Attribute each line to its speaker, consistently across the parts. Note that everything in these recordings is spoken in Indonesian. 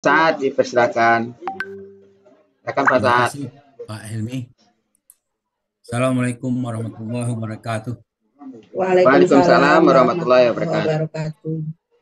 Speaker 1: Saat dipersilakan. Silakan Pak
Speaker 2: Terima
Speaker 1: Saat.
Speaker 2: kasih Pak Helmi. Assalamualaikum warahmatullahi wabarakatuh.
Speaker 1: Waalaikumsalam warahmatullahi wabarakatuh.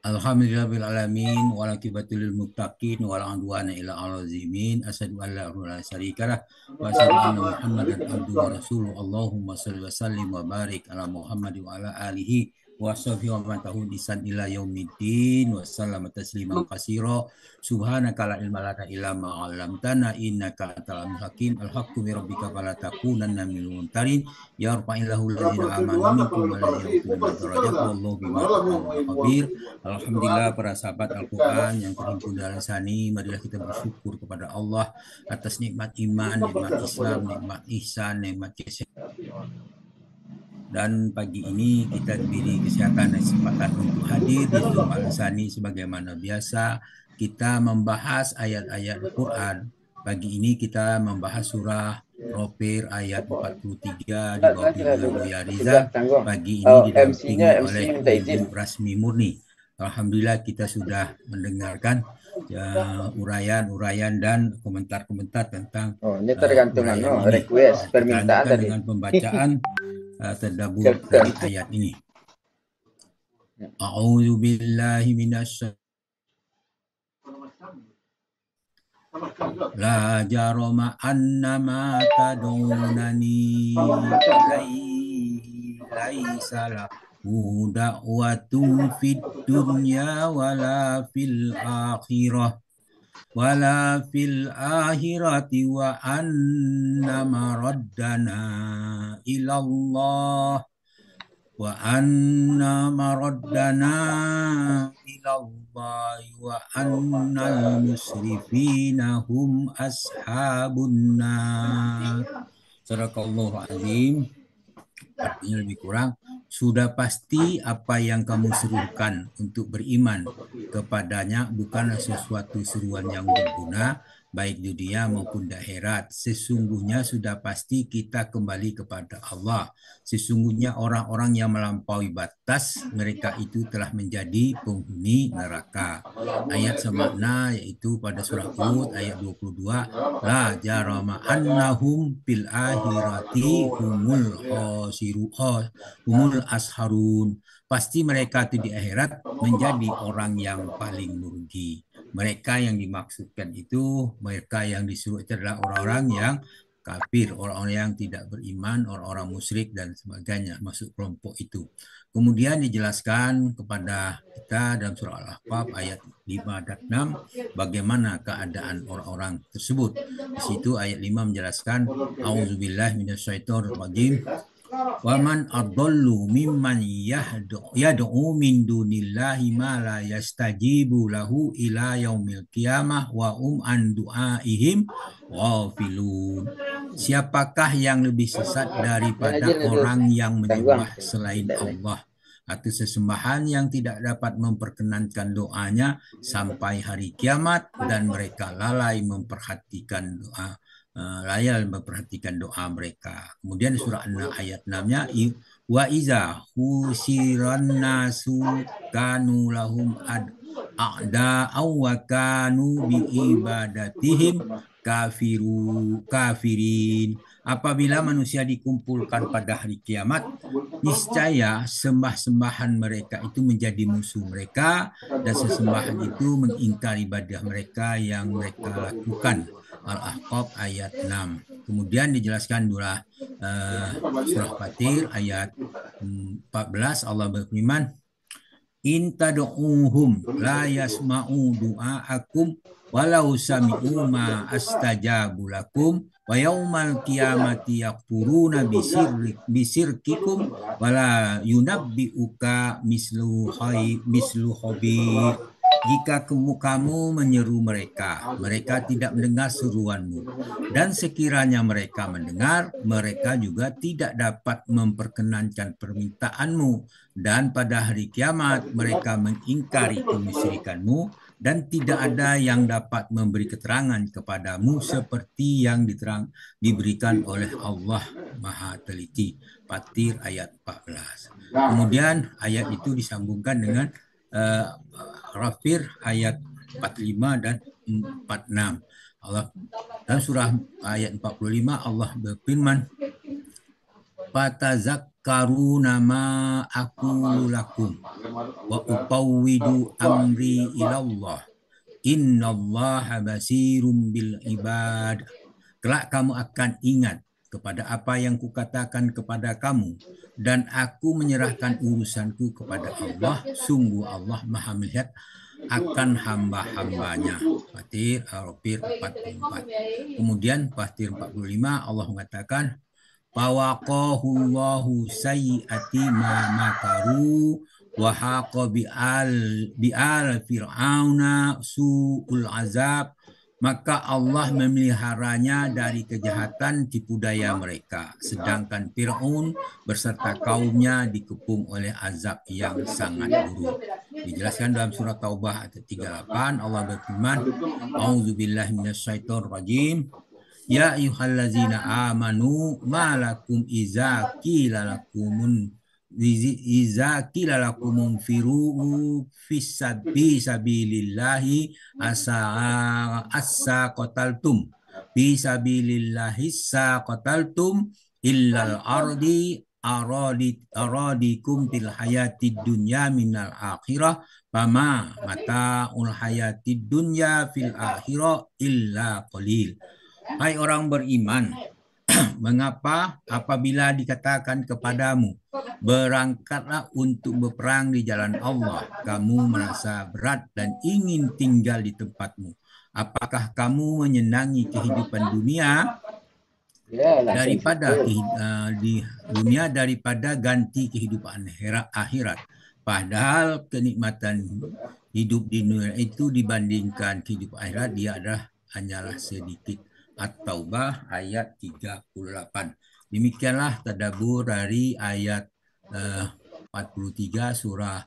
Speaker 2: Alhamdulillahirrahmanirrahim. Walakibatul muttaqin wala udwana illa 'alal zalimin. Asyhadu an la ilaha illa syarikalah wa asyhadu anna Muhammadan abduhu wa rasuluh. Allahumma shalli wa sallim wa barik ala Muhammad wa ala alihi wa sahbihi wa man tabi'ahum bi ihsan ila yaumiddin wa sallama tasliman katsira. Subhanaka la ilma lana illa ma 'allamtana innaka antal alimul hakim. Al-haqqu min rabbika fala takunanna minal mumtarin. Ya rafa'illahu allazina amanu minkum wallazina utul darajat wallahu bima ta'maluna khabir. Alhamdulillah para sahabat Al-Quran yang terhimpun dalam sani, marilah kita bersyukur kepada Allah atas nikmat iman, nikmat Islam, nikmat ihsan, nikmat kesehatan. Dan pagi ini kita diberi kesehatan dan kesempatan untuk hadir di Zoom Al-Sani sebagaimana biasa. Kita membahas ayat-ayat Al-Quran. Pagi ini kita membahas surah Ghafir ayat 43 diwakili Buya Riza. Pagi ini didampingi oleh Ibu Rasmi Murni. Alhamdulillah kita sudah mendengarkan uraian-uraian dan komentar-komentar tentang
Speaker 1: ini tergantung request permintaan tadi
Speaker 2: dengan pembacaan tadabbur dari ayat ini. A'udzu billahi minasy La jarama annama tadunani laisa lahu da'watun fid dunya wala fil akhirati wa anna maraddana ilallah wa anna maraddana ilallahi wa annal musrifina hum ashabun nar. Sadaqallahu azim. Artinya lebih kurang, sudah pasti apa yang kamu serukan untuk beriman kepadanya bukanlah sesuatu seruan yang berguna, baik di dunia maupun di akhirat. Sesungguhnya sudah pasti kita kembali kepada Allah. Sesungguhnya orang-orang yang melampaui batas, mereka itu telah menjadi penghuni neraka. Ayat semakna yaitu pada surah Hud ayat 22, la jarama annahum fil akhirati humul asharun. Pasti mereka itu di akhirat menjadi orang yang paling merugi. Mereka yang dimaksudkan itu, mereka yang disuruh itu adalah orang-orang yang kafir, orang-orang yang tidak beriman, orang-orang musyrik dan sebagainya, masuk kelompok itu. Kemudian dijelaskan kepada kita dalam surah Al-Ahqaf ayat 5 dan 6 bagaimana keadaan orang-orang tersebut. Di situ ayat 5 menjelaskan auzubillahi minasyaitonir rajim. Waman adallu mimman yad'u min dunillahi ma la yastajibu lahu ila yaumil qiyamah wa an du'aihim ghafilun. Siapakah yang lebih sesat daripada orang yang menyembah selain Allah atau sesembahan yang tidak dapat memperkenankan doanya sampai hari kiamat dan mereka lalai memperhatikan doa mereka. Kemudian surah ayat 6-nya wa iza husiran nasu kanu lahum a'da wa kanu bi ibadatihim kafirin. Apabila manusia dikumpulkan pada hari kiamat, niscaya sembah-sembahan mereka itu menjadi musuh mereka dan sesembahan itu mengingkari ibadah mereka yang mereka lakukan. Al-Ahqaf ayat 6. Kemudian dijelaskan surah Fatir ayat 14 Allah berfirman, in tad'uhum la yasma'u du'aakum walau sami'u ma astajabu lakum wa yaumal qiyamati yakfuruna bisirkikum wala yunabbi'uka mislu khabir. Jika kamu menyeru mereka, mereka tidak mendengar seruanmu. Dan sekiranya mereka mendengar, mereka juga tidak dapat memperkenankan permintaanmu. Dan pada hari kiamat, mereka mengingkari kemusyrikanmu dan tidak ada yang dapat memberi keterangan kepadamu seperti yang diberikan oleh Allah Maha Teliti. Fatir ayat 14. Kemudian ayat itu disambungkan dengan Ghafir ayat 45 dan 46. Allah dalam surah ayat 45 Allah berfirman, "Fatazakkaruna ma aqulu lakum wa upawwidu amri ilallah. Innallaha basirum bil ibad." Kelak kamu akan ingat kepada apa yang kukatakan kepada kamu, dan aku menyerahkan urusanku kepada Allah. Sungguh Allah Maha melihat akan hamba-hambanya. Fatir Al-Rafir 44. Kemudian Fatir 45 Allah mengatakan, "Fawaqahullahu sayyi'ati ma makaru wa haqa bi'al fir'auna su'ul azab." Maka Allah memeliharanya dari kejahatan tipu daya mereka, sedangkan Fir'aun beserta kaumnya dikepung oleh azab yang sangat buruk. Dijelaskan dalam surah Taubah ayat 38, Allah berfirman, "A'udzubillahi minasyaitonir rajim. Ya ayyuhallazina amanu ma lakum iza qila lakum firu fi sabilillahi asa qataltum fi sabilillahi sa qataltum illal aradikum til hayatid dunya minal akhirah fama mataul hayatid dunya fil akhirah illa qalil." Hai orang beriman, mengapa apabila dikatakan kepadamu, berangkatlah untuk berperang di jalan Allah, kamu merasa berat dan ingin tinggal di tempatmu? Apakah kamu menyenangi kehidupan dunia daripada ganti kehidupan akhirat? Padahal kenikmatan hidup di dunia itu dibandingkan kehidupan akhirat, dia hanyalah sedikit. At-Taubah ayat 38. Demikianlah tadabbur dari ayat 43 surah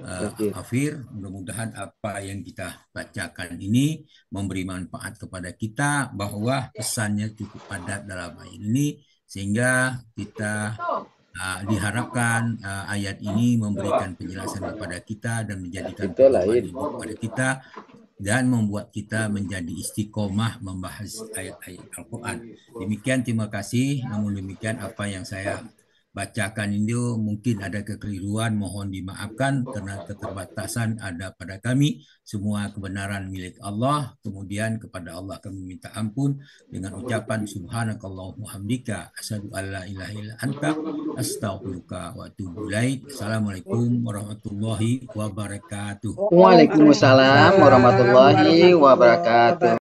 Speaker 2: Al-Ghafir. Mudah-mudahan apa yang kita bacakan ini memberi manfaat kepada kita, bahwa pesannya cukup padat dalam ayat ini, sehingga kita diharapkan ayat ini memberikan penjelasan kepada kita dan menjadikan pedoman hidup kepada kita, dan membuat kita menjadi istiqomah membahas ayat-ayat Al-Quran. Demikian, terima kasih. Namun demikian, apa yang saya bacakan ini mungkin ada kekeliruan, mohon dimaafkan karena keterbatasan ada pada kami. Semua kebenaran milik Allah. Kemudian kepada Allah kami minta ampun dengan ucapan subhanakallahumma hamdika asyhadu alla ilaha illa anta astaghfiruka wa atubu ilaik. Assalamualaikum warahmatullahi wabarakatuh.
Speaker 1: Waalaikumsalam warahmatullahi wabarakatuh.